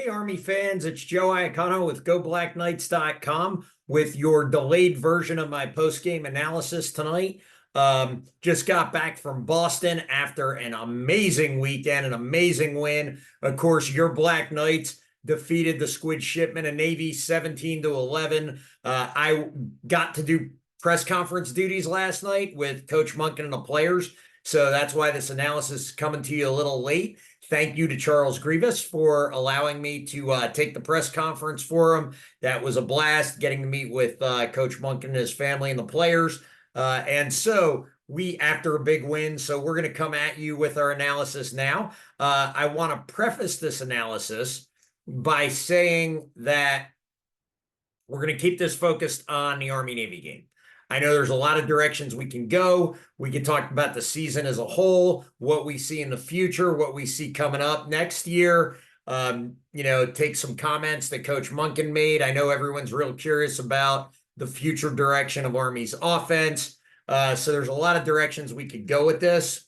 Hey, Army fans, it's Joe Iacono with GoBlackKnights.com with your delayed version of my post-game analysis tonight. Just got back from Boston after an amazing weekend, an amazing win. Of course, your Black Knights defeated the Squid Shipment of Navy 17-11. I got to do press conference duties last night with Coach Monken and the players, so that's why this analysis is coming to you a little late. Thank you to Charles Grievous for allowing me to take the press conference for him. That was a blast getting to meet with Coach Monken and his family and the players. And so we, after a big win, so we're going to come at you with our analysis now. I want to preface this analysis by saying that we're going to keep this focused on the Army-Navy game. I know there's a lot of directions we can go. We can talk about the season as a whole, what we see in the future, what we see coming up next year. Take some comments that Coach Monken made. I know everyone's real curious about the future direction of Army's offense. So there's a lot of directions we could go with this.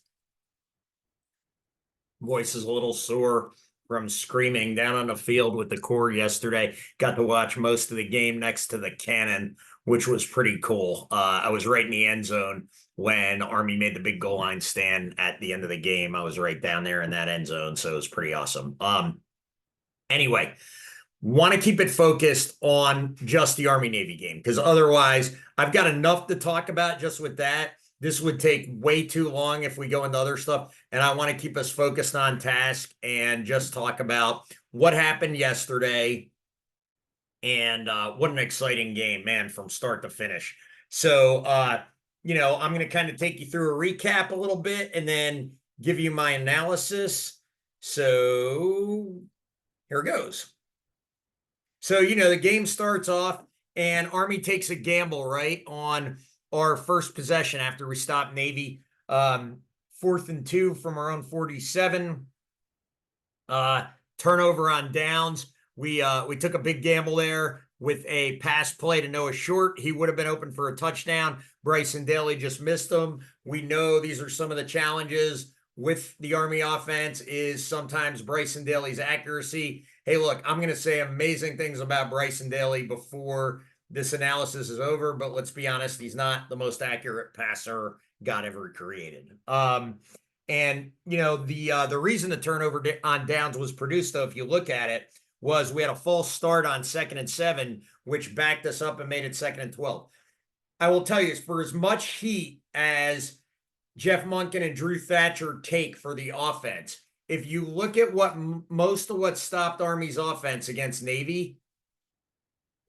Voice is a little sore from screaming down on the field with the Corps yesterday. Got to watch most of the game next to the cannon, which was pretty cool. I was right in the end zone when Army made the big goal line stand at the end of the game. I was right down there in that end zone, so it was pretty awesome. Anyway, want to keep it focused on just the Army-Navy game, because otherwise I've got enough to talk about just with that. This would take way too long if we go into other stuff, and I want to keep us focused on task and just talk about what happened yesterday. And what an exciting game, man, from start to finish. So, I'm going to kind of take you through a recap a little bit and then give you my analysis. So here goes. So, the game starts off and Army takes a gamble, right, on our first possession after we stop Navy. 4th and 2 from our own 47. Turnover on downs. We took a big gamble there with a pass play to Noah Short. He would have been open for a touchdown. Bryson Daly just missed him. We know these are some of the challenges with the Army offense is sometimes Bryson Daly's accuracy. Hey, look, I'm going to say amazing things about Bryson Daly before this analysis is over, but let's be honest, he's not the most accurate passer God ever created. The reason the turnover on downs was produced, though, if you look at it, was we had a false start on 2nd and 7, which backed us up and made it 2nd and 12. I will tell you, for as much heat as Jeff Monken and Drew Thatcher take for the offense, if you look at what most of what stopped Army's offense against Navy,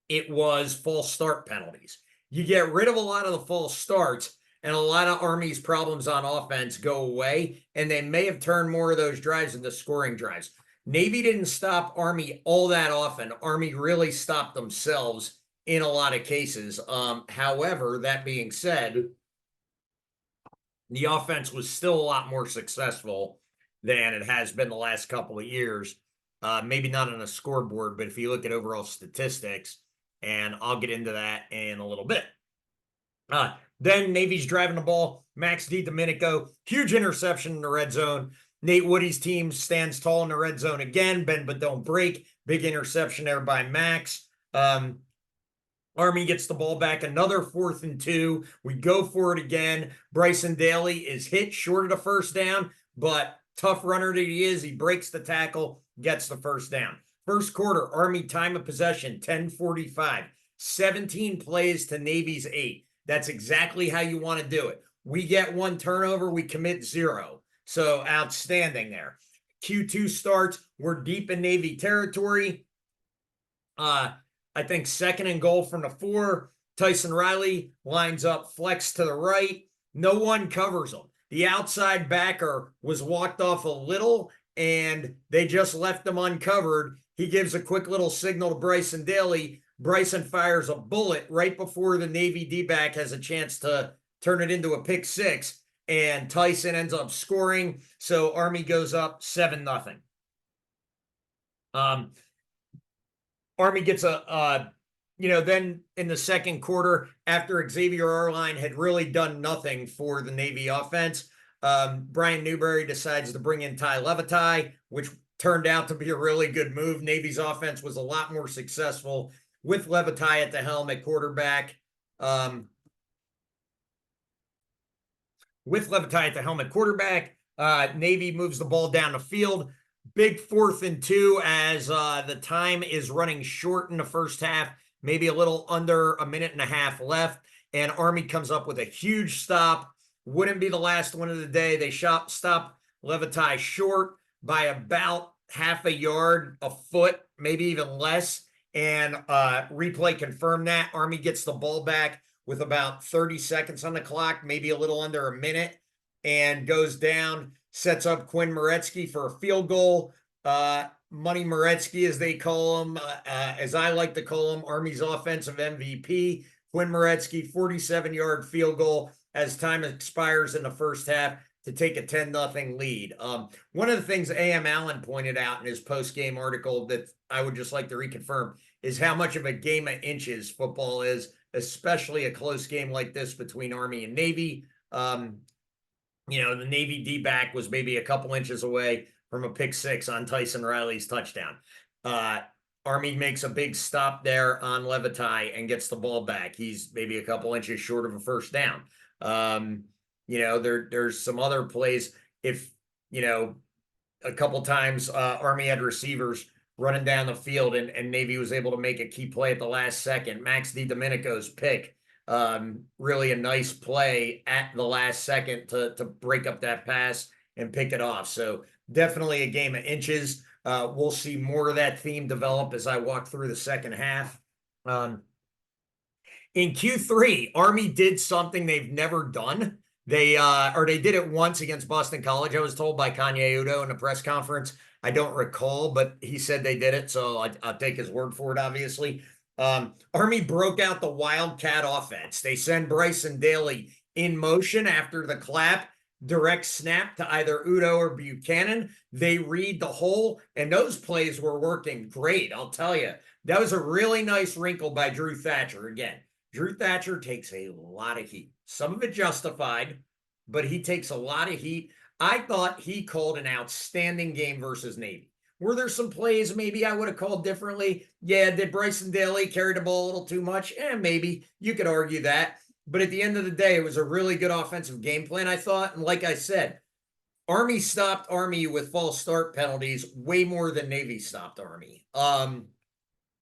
it was false start penalties. You get rid of a lot of the false starts, and a lot of Army's problems on offense go away, and they may have turned more of those drives into scoring drives. Navy didn't stop Army all that often. Army really stopped themselves in a lot of cases. However, that being said, the offense was still a lot more successful than it has been the last couple of years. Maybe not on a scoreboard, but if you look at overall statistics, and I'll get into that in a little bit. Then Navy's driving the ball. Max DiDomenico, huge interception in the red zone. Nate Woody's team stands tall in the red zone again. Bend but don't break. Big interception there by Max. Army gets the ball back. Another 4th and 2. We go for it again. Bryson Daly is hit short of the first down, but tough runner that he is, he breaks the tackle, gets the first down. First quarter, Army time of possession, 10:45. 17 plays to Navy's 8. That's exactly how you want to do it. We get one turnover, we commit 0. So outstanding there. Q2 starts. We're deep in Navy territory. I think 2nd and goal from the 4. Tyson Riley lines up flex to the right. No one covers him. The outside backer was walked off a little, and they just left him uncovered. He gives a quick little signal to Bryson Daly. Bryson fires a bullet right before the Navy D-back has a chance to turn it into a pick 6. And Tyson ends up scoring, so Army goes up 7-0. Army gets then in the second quarter, after Xavier Arline had really done nothing for the Navy offense, Brian Newberry decides to bring in Ty Levitai, which turned out to be a really good move. Navy's offense was a lot more successful with Levitai at the helm at quarterback. Navy moves the ball down the field. Big 4th and 2 as the time is running short in the first half, maybe a little under a minute and a half left. And Army comes up with a huge stop. Wouldn't be the last one of the day. They stop Levitai short by about half a yard, a foot, maybe even less. And replay confirmed that. Army gets the ball back with about 30 seconds on the clock, maybe a little under a minute, and goes down, sets up Quinn Moretsky for a field goal. Money Moretsky, as they call him, as I like to call him, Army's offensive MVP. Quinn Moretsky, 47-yard field goal as time expires in the first half to take a 10-0 lead. One of the things A.M. Allen pointed out in his post-game article that I would just like to reconfirm is how much of a game of inches football is, especially a close game like this between Army and Navy. The Navy D-back was maybe a couple inches away from a pick 6 on Tyson Riley's touchdown. Army makes a big stop there on Levitai and gets the ball back. He's maybe a couple inches short of a first down. There's some other plays. If, a couple times Army had receivers running down the field and Navy was able to make a key play at the last second. Max DiDomenico's pick, really a nice play at the last second to break up that pass and pick it off. So definitely a game of inches. We'll see more of that theme develop as I walk through the second half. In Q3, Army did something they've never done. They did it once against Boston College, I was told by Kanye Udo in a press conference. I don't recall, but he said they did it, so I'll take his word for it, obviously. Army broke out the Wildcat offense. They send Bryson Daly in motion after the clap, direct snap to either Udo or Buchanan. They read the hole, and those plays were working great, I'll tell you. That was a really nice wrinkle by Drew Thatcher. Again, Drew Thatcher takes a lot of heat. Some of it justified, but he takes a lot of heat. I thought he called an outstanding game versus Navy. Were there some plays maybe I would have called differently? Yeah, did Bryson Daly carry the ball a little too much? Maybe. You could argue that. But at the end of the day, it was a really good offensive game plan, I thought. And like I said, Army stopped Army with false start penalties way more than Navy stopped Army. One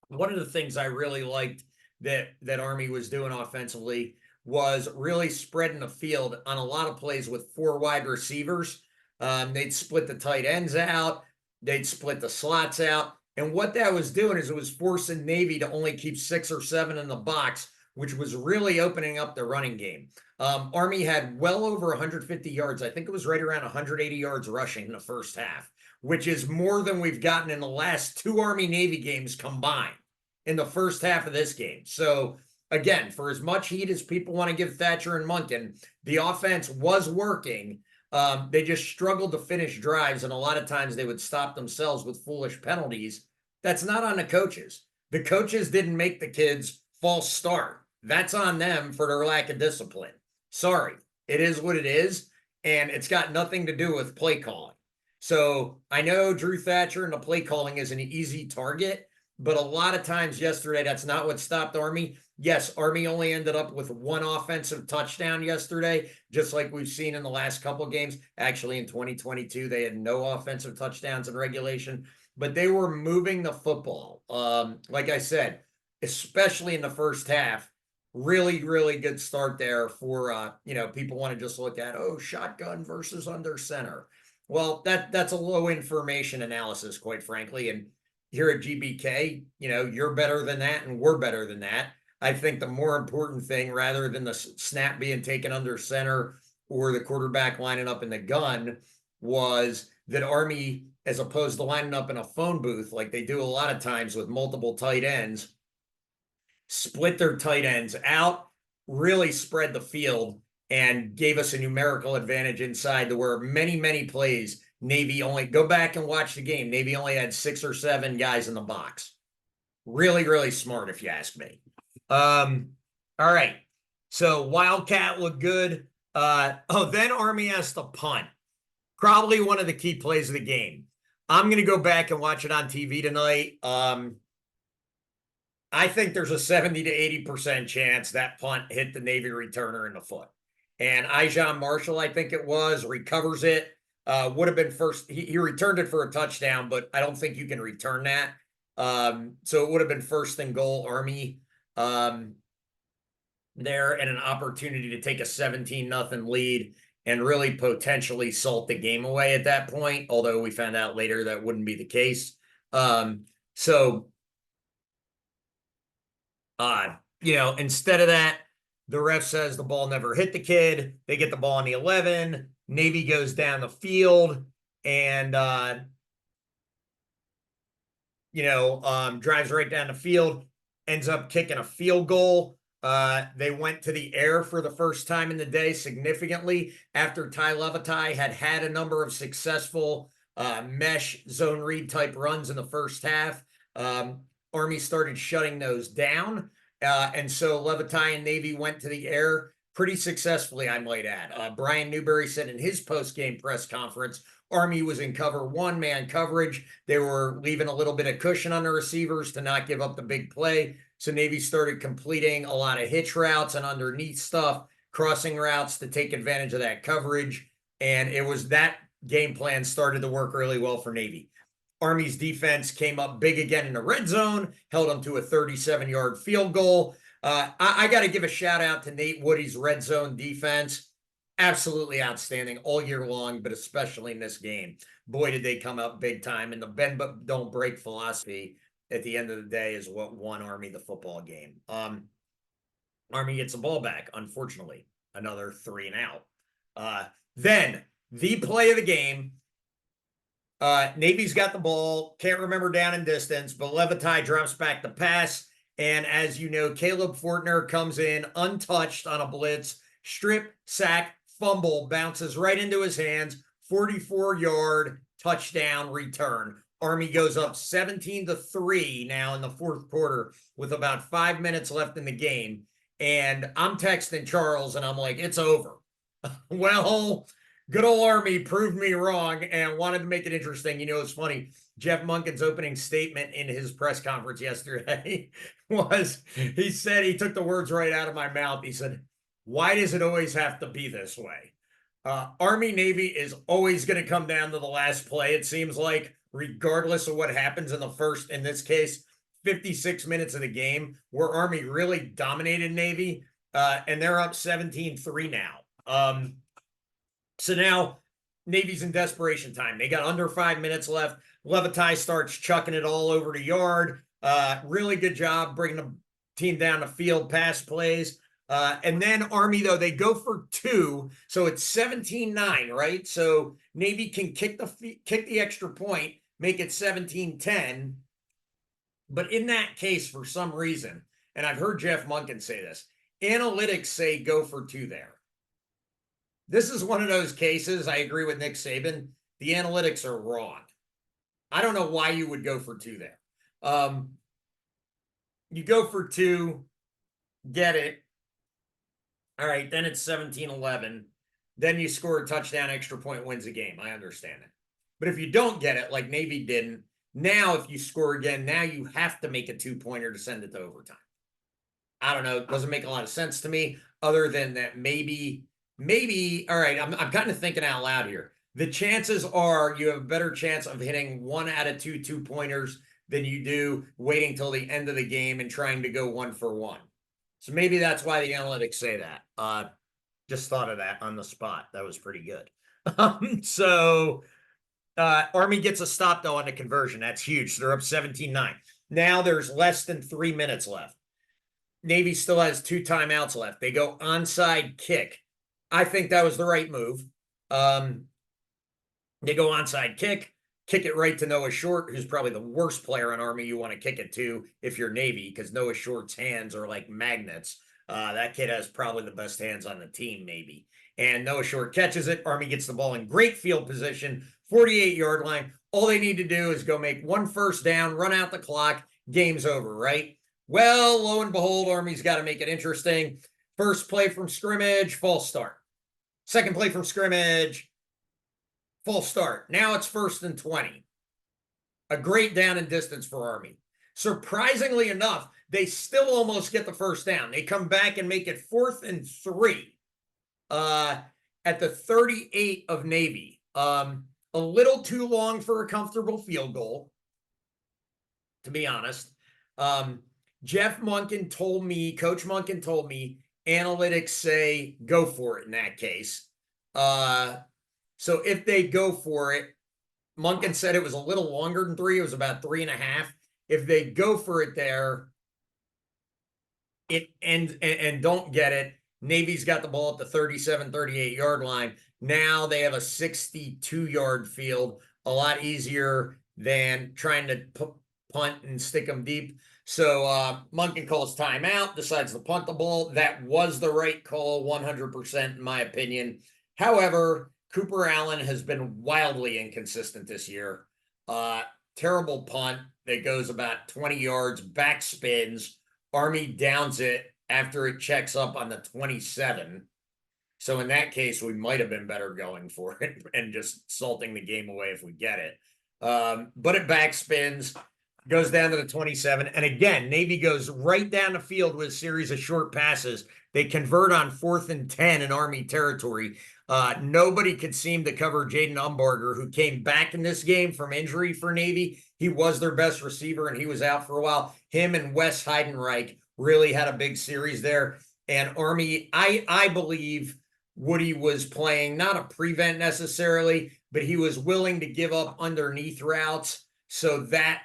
of the things I really liked that Army was doing offensively was really spreading the field on a lot of plays with 4 wide receivers. They'd split the tight ends out. They'd split the slots out. And what that was doing is it was forcing Navy to only keep 6 or 7 in the box, which was really opening up the running game. Army had well over 150 yards. I think it was right around 180 yards rushing in the first half, which is more than we've gotten in the last 2 Army-Navy games combined in the first half of this game. So again, for as much heat as people want to give Thatcher and Monken, the offense was working. They just struggled to finish drives, and a lot of times they would stop themselves with foolish penalties. That's not on the coaches. The coaches didn't make the kids false start. That's on them for their lack of discipline. Sorry, it is what it is, and it's got nothing to do with play calling. So I know Drew Thatcher and the play calling is an easy target, but a lot of times yesterday, that's not what stopped Army. Yes, Army only ended up with 1 offensive touchdown yesterday, just like we've seen in the last couple games. Actually, in 2022, they had no offensive touchdowns in regulation, but they were moving the football. Like I said, especially in the first half, really, really good start there for, people want to just look at, shotgun versus under center. Well, that's a low information analysis, quite frankly, and here at GBK, you're better than that and we're better than that. I think the more important thing, rather than the snap being taken under center or the quarterback lining up in the gun, was that Army, as opposed to lining up in a phone booth like they do a lot of times with multiple tight ends, split their tight ends out, really spread the field, and gave us a numerical advantage inside to where many, many plays Navy only, go back and watch the game, Navy only had 6 or 7 guys in the box. Really, really smart, if you ask me. All right. So Wildcat looked good. Then Army has to punt. Probably one of the key plays of the game. I'm going to go back and watch it on TV tonight. I think there's a 70 to 80% chance that punt hit the Navy returner in the foot. And Ijon Marshall, I think it was, recovers it. Would have been first. He returned it for a touchdown, but I don't think you can return that. So it would have been first and goal, Army there, and an opportunity to take a 17-0 lead and really potentially salt the game away at that point. Although we found out later that wouldn't be the case. So instead of that, the ref says the ball never hit the kid. They get the ball on the 11. Navy goes down the field and, drives right down the field, ends up kicking a field goal. They went to the air for the first time in the day significantly after Tai Lavatai had a number of successful mesh zone read type runs in the first half. Army started shutting those down. And so Lavatai and Navy went to the air pretty successfully, I might add. Brian Newberry said in his post-game press conference, Army was in cover one man coverage. They were leaving a little bit of cushion on the receivers to not give up the big play. So Navy started completing a lot of hitch routes and underneath stuff, crossing routes to take advantage of that coverage. And it was that game plan started to work really well for Navy. Army's defense came up big again in the red zone, held them to a 37-yard field goal. I got to give a shout out to Nate Woody's red zone defense. Absolutely outstanding all year long, but especially in this game. Boy, did they come up big time. And the bend but don't break philosophy at the end of the day is what won Army the football game. Army gets the ball back, unfortunately. Another 3 and out. Then the play of the game. Navy's got the ball. Can't remember down and distance, but Lavatai drops back the pass. And as you know, Caleb Fortner comes in untouched on a blitz, strip, sack, fumble, bounces right into his hands, 44-yard touchdown return. Army goes up 17-3 now in the fourth quarter with about 5 minutes left in the game. And I'm texting Charles and I'm like, it's over. Well, good old Army proved me wrong and wanted to make it interesting. It's funny. Jeff Monken's opening statement in his press conference yesterday was, he said, he took the words right out of my mouth. He said, why does it always have to be this way? Army-Navy is always going to come down to the last play, it seems like, regardless of what happens in the first, in this case, 56 minutes of the game, where Army really dominated Navy, and they're up 17-3 now. So now Navy's in desperation time. They got under 5 minutes left. Lavatai starts chucking it all over the yard. Really good job bringing the team down the field, pass plays. And then Army, though, they go for 2. So it's 17-9, right? So Navy can kick the extra point, make it 17-10. But in that case, for some reason, and I've heard Jeff Monken say this, analytics say go for 2 there. This is one of those cases, I agree with Nick Saban, the analytics are wrong. I don't know why you would go for 2 there. You go for 2, get it. All right, then it's 17-11. Then you score a touchdown, extra point wins the game. I understand it. But if you don't get it, like Navy didn't, now if you score again, now you have to make a 2-pointer to send it to overtime. I don't know. It doesn't make a lot of sense to me other than that maybe, all right, I'm kind of thinking out loud here. The chances are you have a better chance of hitting 1 out of 2 2-pointers than you do waiting till the end of the game and trying to go 1 for 1. So maybe that's why the analytics say that. Just thought of that on the spot. That was pretty good. Army gets a stop, though, on the conversion. That's huge. So they're up 17-9. Now there's less than 3 minutes left. Navy still has 2 timeouts left. They go onside kick. I think that was the right move. They go onside kick it right to Noah Short, who's probably the worst player in Army you want to kick it to if you're Navy, because Noah Short's hands are like magnets. That kid has probably the best hands on the team, maybe. And Noah Short catches it. Army gets the ball in great field position, 48-yard line. All they need to do is go make 1 first down, run out the clock, game's over, right? Well, lo and behold, Army's got to make it interesting. First play from scrimmage, false start. Second play from scrimmage, false start. Now it's 1st and 20. a great down and distance for Army. Surprisingly enough, they still almost get the first down. They come back and make it 4th and 3 at the 38 of Navy. A little too long for a comfortable field goal, to be honest. Jeff Monken told me, Coach Monken told me, analytics say go for it in that case. So if they go for it, Monken said it was a little longer than 3. It was about 3.5. If they go for it there, and don't get it, Navy's got the ball at the 37, 38-yard line. Now they have a 62-yard field, a lot easier than trying to punt and stick them deep. So Monken calls timeout, decides to punt the ball. That was the right call, 100% in my opinion. However, Cooper Allen has been wildly inconsistent this year. Terrible punt that goes about 20 yards, back spins. Army downs it after it checks up on the 27. So in that case, we might have been better going for it and just salting the game away if we get it. But it backspins, goes down to the 27. And again, Navy goes right down the field with a series of short passes. They convert on 4th and 10 in Army territory. Nobody could seem to cover Jaden Umbarger, who came back in this game from injury for Navy. He was their best receiver, and he was out for a while. Him and Wes Heidenreich really had a big series there. And Army, I believe Woody was playing not a prevent necessarily, but he was willing to give up underneath routes so that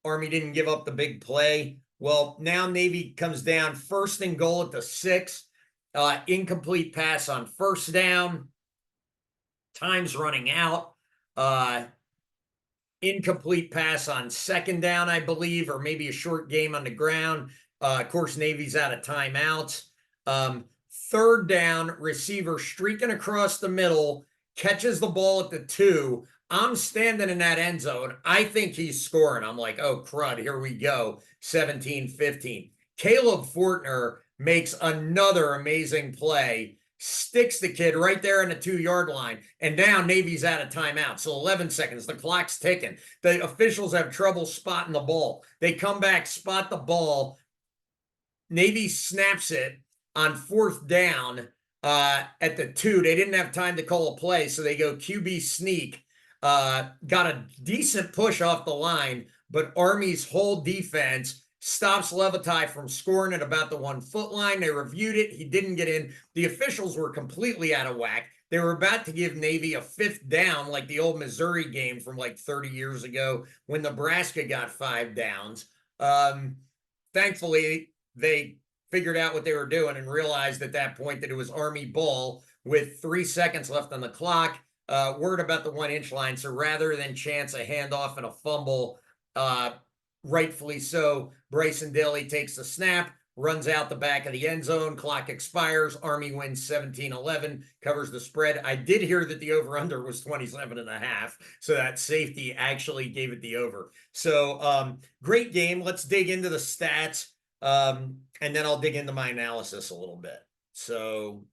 Army didn't give up the big play. Well, now Navy comes down 1st and goal at the 6. Incomplete pass on 1st down. Time's running out. Incomplete pass on 2nd down, I believe, or maybe a short game on the ground. Of course, Navy's out of timeouts. 3rd down, receiver streaking across the middle, catches the ball at the 2. I'm standing in that end zone. I think he's scoring. I'm like, oh, crud, here we go. 17-15. Caleb Fortner makes another amazing play, sticks the kid right there on the 2-yard line, and now Navy's out of timeout. So 11 seconds, the clock's ticking. The officials have trouble spotting the ball. They come back, spot the ball. Navy snaps it on 4th down at the 2. They didn't have time to call a play, so they go QB sneak. Got a decent push off the line, but Army's whole defense stops Levitai from scoring at about the 1-foot line. They reviewed it. He didn't get in. The officials were completely out of whack. They were about to give Navy a 5th down, like the old Missouri game from like 30 years ago when Nebraska got 5 downs. Thankfully, they figured out what they were doing and realized at that point that it was Army ball with 3 seconds left on the clock. Word about the 1-inch line. So rather than chance a handoff and a fumble, rightfully so, Bryson Daly takes the snap, runs out the back of the end zone, clock expires, Army wins 17-11, covers the spread. I did hear that the over-under was 27.5, so that safety actually gave it the over. So great game. Let's dig into the stats, and then I'll dig into my analysis a little bit. So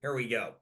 here we go.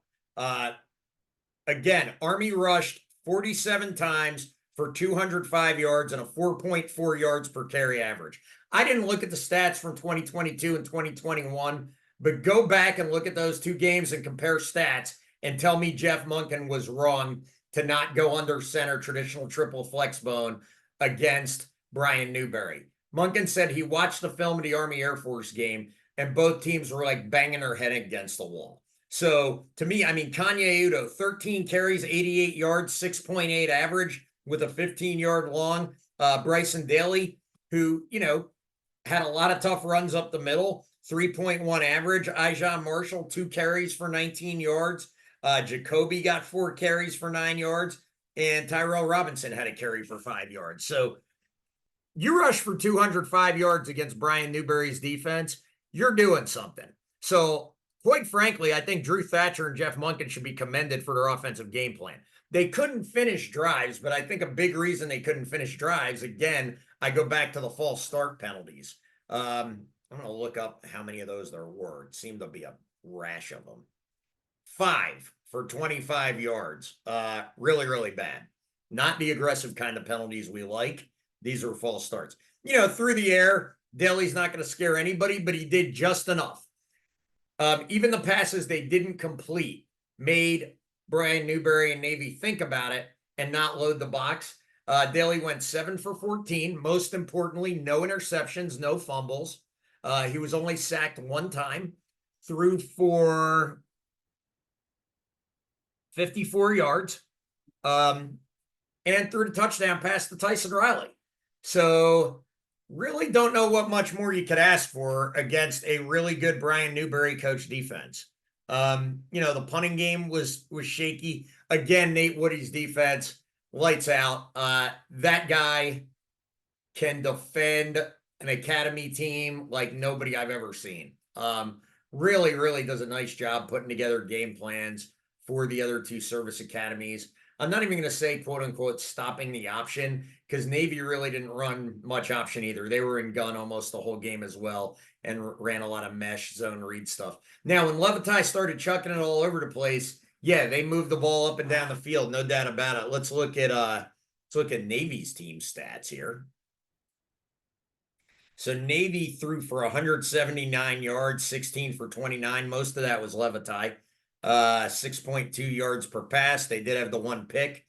Again, Army rushed 47 times for 205 yards and a 4.4 yards per carry average. I didn't look at the stats from 2022 and 2021, but go back and look at those 2 games and compare stats and tell me Jeff Monken was wrong to not go under center traditional triple flex bone against Brian Newberry. Monken said he watched the film of the Army Air Force game and both teams were like banging their head against the wall. So to me, I mean, Kanye Udo, 13 carries, 88 yards, 6.8 average with a 15-yard long. Bryson Daly, who, you know, had a lot of tough runs up the middle, 3.1 average. Ijon Marshall, 2 carries for 19 yards. Jacoby got 4 carries for 9 yards. And Tyrell Robinson had a carry for 5 yards. So you rush for 205 yards against Brian Newberry's defense, you're doing something. So quite frankly, I think Drew Thatcher and Jeff Monken should be commended for their offensive game plan. They couldn't finish drives, but I think a big reason they couldn't finish drives, again, I go back to the false start penalties. I'm going to look up how many of those there were. It seemed to be a rash of them. 5 for 25 yards. Really, really bad. not the aggressive kind of penalties we like. These are false starts. Through the air, Daly's not going to scare anybody, but he did just enough. Even the passes they didn't complete made Brian Newberry and Navy think about it and not load the box. Daly went 7 for 14. Most importantly, no interceptions, no fumbles. He was only sacked one time, threw for 54 yards, and threw the touchdown pass to Tyson Riley. So really don't know what much more you could ask for against a really good Brian Newberry coach defense. The punting game was shaky. Again, Nate Woody's defense, lights out. That guy can defend an academy team like nobody I've ever seen. Really, really does a nice job putting together game plans for the other two service academies. I'm not even going to say, quote unquote, stopping the option, because Navy really didn't run much option either. They were in gun almost the whole game as well and ran a lot of mesh zone read stuff. Now, when Levitai started chucking it all over the place, yeah, they moved the ball up and down the field, no doubt about it. Let's look at Navy's team stats here. So Navy threw for 179 yards, 16 for 29. Most of that was Levitai. 6.2 yards per pass. They did have the one pick.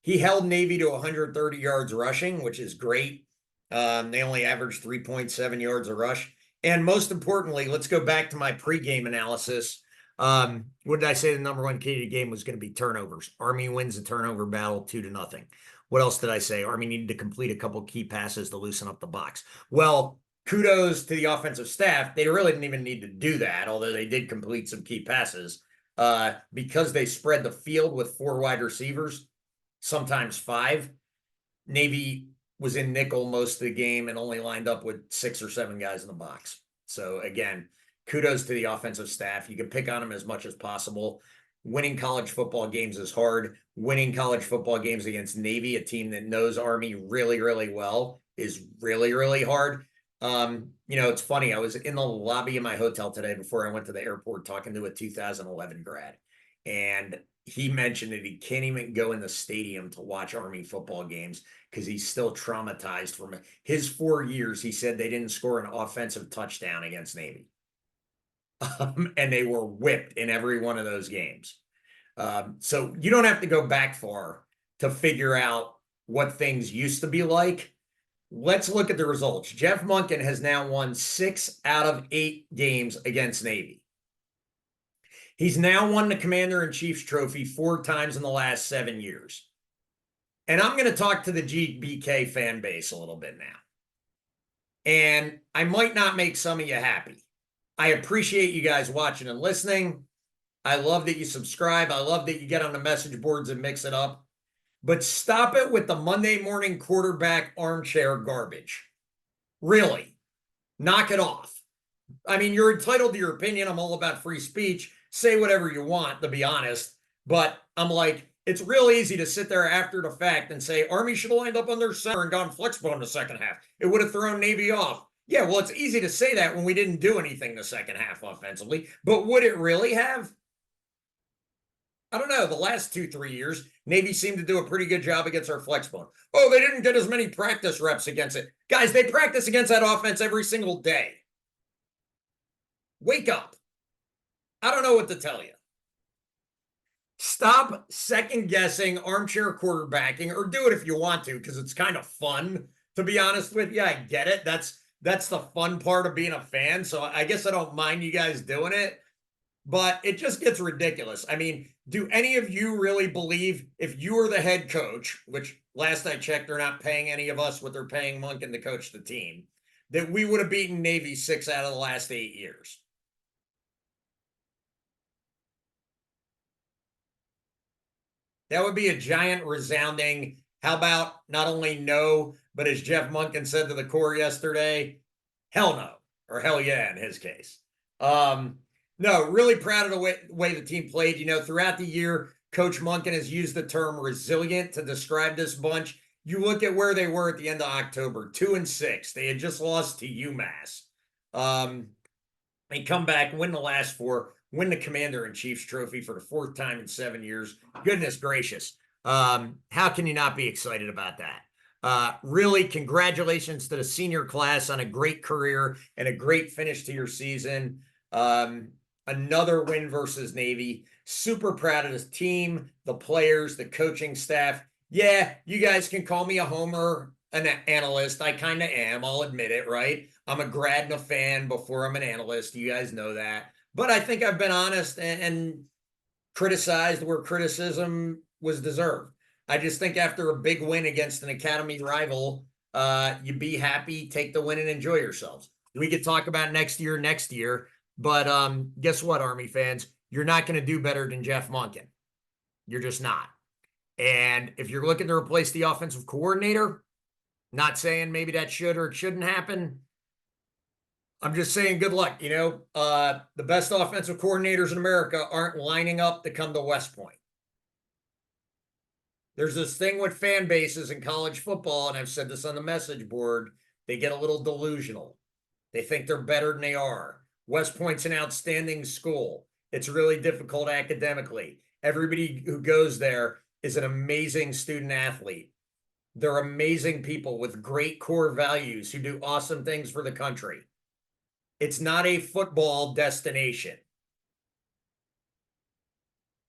He held Navy to 130 yards rushing, which is great. They only averaged 3.7 yards a rush. And most importantly, let's go back to my pregame analysis. What did I say the number one key to the game was going to be turnovers? Army wins the turnover battle 2-0. What else did I say? Army needed to complete a couple key passes to loosen up the box. Well, kudos to the offensive staff. They really didn't even need to do that, although they did complete some key passes, because they spread the field with 4 wide receivers, sometimes 5. Navy was in nickel most of the game and only lined up with 6 or 7 guys in the box. So again, kudos to the offensive staff. You can pick on them as much as possible. Winning college football games is hard. Winning college football games against Navy, a team that knows Army really, really well, is really, really hard. It's funny. I was in the lobby of my hotel today before I went to the airport talking to a 2011 grad. And he mentioned that he can't even go in the stadium to watch Army football games because he's still traumatized from his 4 years. He said they didn't score an offensive touchdown against Navy. And they were whipped in every one of those games. So you don't have to go back far to figure out what things used to be like. Let's look at the results. Jeff Monken has now won 6 out of 8 games against Navy. He's now won the Commander-in-Chief's trophy 4 times in the last 7 years. And I'm going to talk to the GBK fan base a little bit now. And I might not make some of you happy. I appreciate you guys watching and listening. I love that you subscribe. I love that you get on the message boards and mix it up. But stop it with the Monday morning quarterback armchair garbage. Really. Knock it off. I mean, you're entitled to your opinion. I'm all about free speech. Say whatever you want, to be honest. But I'm like, it's real easy to sit there after the fact and say, Army should have lined up on their center and gone flexbone in the second half. It would have thrown Navy off. Yeah, well, it's easy to say that when we didn't do anything the second half offensively. But would it really have? I don't know. The last 2-3 years, Navy seemed to do a pretty good job against our flexbone. Oh, they didn't get as many practice reps against it. Guys, they practice against that offense every single day. Wake up. I don't know what to tell you. Stop second-guessing armchair quarterbacking, or do it if you want to, because it's kind of fun, to be honest with you. I get it. That's the fun part of being a fan, so I guess I don't mind you guys doing it, but it just gets ridiculous. I mean, do any of you really believe if you were the head coach, which last I checked, they're not paying any of us what they're paying Monken to coach the team, that we would have beaten Navy 6 out of the last 8 years? That would be a giant resounding, how about not only no, but as Jeff Monken said to the core yesterday, hell no, or hell yeah in his case. No, really proud of the way the team played. Throughout the year, Coach Monken has used the term resilient to describe this bunch. You look at where they were at the end of October, 2-6. They had just lost to UMass. They come back, win the last 4, win the Commander-in-Chief's trophy for the 4th time in 7 years. Goodness gracious. How can you not be excited about that? Really, congratulations to the senior class on a great career and a great finish to your season. Another win versus Navy. Super proud of this team, the players, the coaching staff. Yeah, you guys can call me a homer, an analyst. I kind of am. I'll admit it, right? I'm a grad and a fan before I'm an analyst. You guys know that. But I think I've been honest and criticized where criticism was deserved. I just think after a big win against an academy rival, you be happy, take the win, and enjoy yourselves. We could talk about next year, but guess what, Army fans? You're not going to do better than Jeff Monken. You're just not. And if you're looking to replace the offensive coordinator, not saying maybe that should or it shouldn't happen. I'm just saying good luck. The best offensive coordinators in America aren't lining up to come to West Point. There's this thing with fan bases in college football, and I've said this on the message board, they get a little delusional. They think they're better than they are. West Point's an outstanding school. It's really difficult academically. Everybody who goes there is an amazing student athlete. They're amazing people with great core values who do awesome things for the country. It's not a football destination.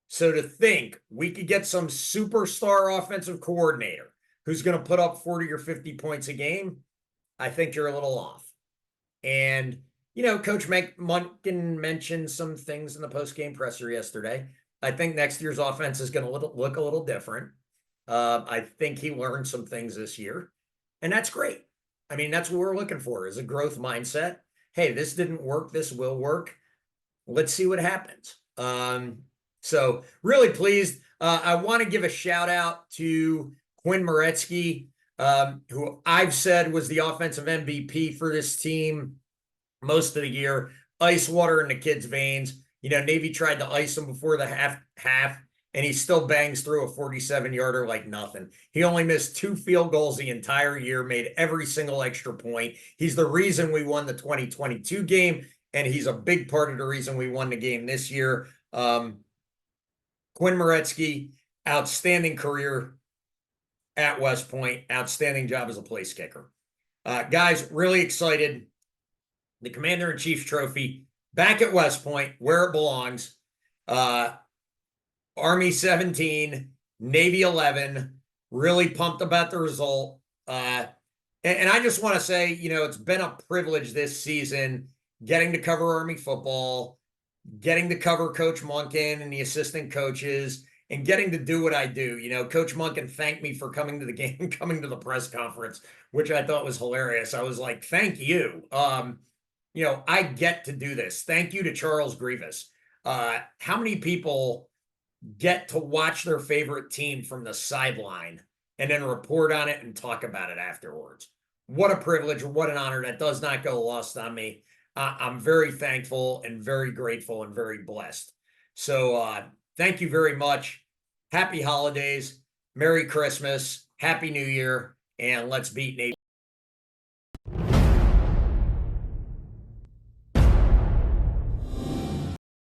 So to think we could get some superstar offensive coordinator who's going to put up 40 or 50 points a game, I think you're a little off. And, Coach Monken mentioned some things in the post-game presser yesterday. I think next year's offense is going to look a little different. I think he learned some things this year, and that's great. I mean, that's what we're looking for is a growth mindset. Hey, this didn't work. This will work. Let's see what happens. So really pleased. I want to give a shout out to Quinn Moretsky, who I've said was the offensive MVP for this team most of the year. Ice water in the kid's veins. Navy tried to ice him before the half, and he still bangs through a 47-yarder like nothing. He only missed 2 field goals the entire year, made every single extra point. He's the reason we won the 2022 game, and he's a big part of the reason we won the game this year. Quinn Moretsky, outstanding career at West Point, outstanding job as a place kicker. Guys, really excited. The Commander-in-Chief's trophy back at West Point, where it belongs. Army 17, Navy 11. Really pumped about the result. And I just want to say, it's been a privilege this season getting to cover Army football, getting to cover Coach Monken and the assistant coaches, and getting to do what I do. Coach Monken thanked me for coming to the game, coming to the press conference, which I thought was hilarious. I was like, thank you. I get to do this. Thank you to Charles Grievous. How many people get to watch their favorite team from the sideline and then report on it and talk about it afterwards? What a privilege. What an honor. That does not go lost on me. I'm very thankful and very grateful and very blessed. So thank you very much. Happy holidays. Merry Christmas. Happy New Year. And let's beat Navy.